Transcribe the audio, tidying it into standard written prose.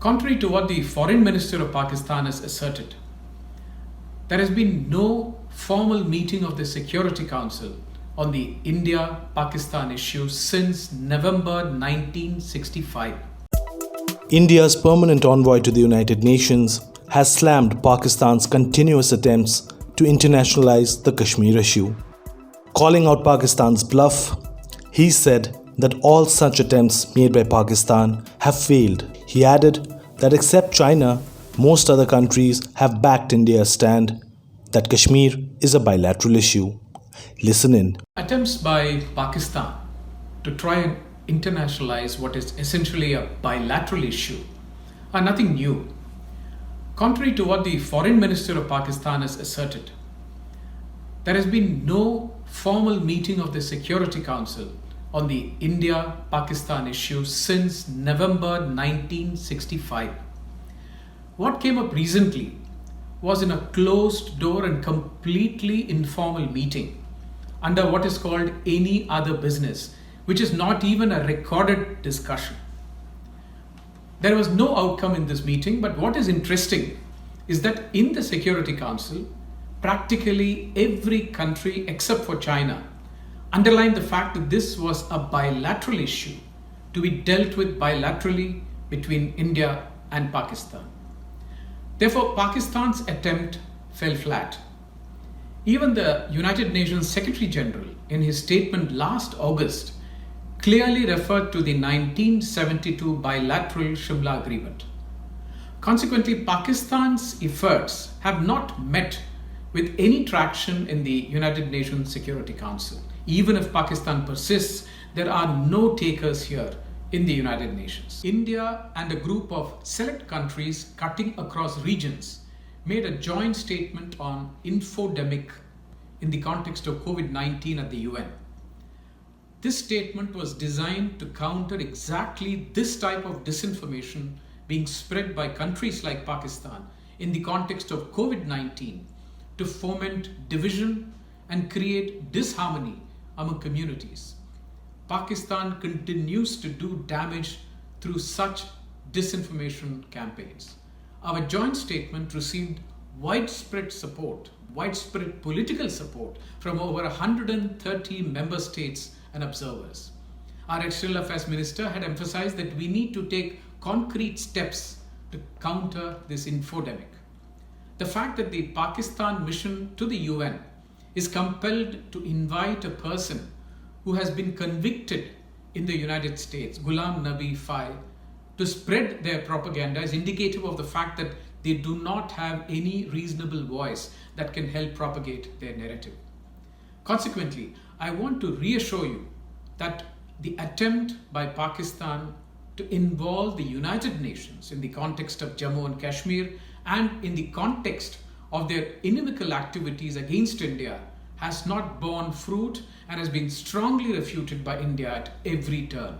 Contrary to what the Foreign Minister of Pakistan has asserted, there has been no formal meeting of the Security Council on the India-Pakistan issue since November 1965. India's permanent envoy to the United Nations has slammed Pakistan's continuous attempts to internationalize the Kashmir issue. Calling out Pakistan's bluff, he said that all such attempts made by Pakistan have failed. He added that except China, most other countries have backed India's stand that Kashmir is a bilateral issue. Listen in. Attempts by Pakistan to try and internationalize what is essentially a bilateral issue are nothing new. Contrary to what the Foreign Minister of Pakistan has asserted, there has been no formal meeting of the Security Council on the India-Pakistan issue since November 1965. What came up recently was in a closed door and completely informal meeting under what is called any other business, which is not even a recorded discussion. There was no outcome in this meeting, but what is interesting is that in the Security Council, practically every country except for China underlined the fact that this was a bilateral issue to be dealt with bilaterally between India and Pakistan. Therefore, Pakistan's attempt fell flat. Even the United Nations Secretary General, in his statement last August, clearly referred to the 1972 bilateral Shimla Agreement. Consequently, Pakistan's efforts have not met with any traction in the United Nations Security Council. Even if Pakistan persists, there are no takers here in the United Nations. India and a group of select countries cutting across regions made a joint statement on infodemic in the context of COVID-19 at the UN. This statement was designed to counter exactly this type of disinformation being spread by countries like Pakistan in the context of COVID-19 to foment division and create disharmony among communities. Pakistan continues to do damage through such disinformation campaigns. Our joint statement received widespread political support from over 130 member states and observers. Our External Affairs Minister had emphasized that we need to take concrete steps to counter this infodemic. The fact that the Pakistan mission to the UN is compelled to invite a person who has been convicted in the United States, Ghulam Nabi Fai, to spread their propaganda is indicative of the fact that they do not have any reasonable voice that can help propagate their narrative. Consequently, I want to reassure you that the attempt by Pakistan to involve the United Nations in the context of Jammu and Kashmir and in the context of their inimical activities against India has not borne fruit and has been strongly refuted by India at every turn.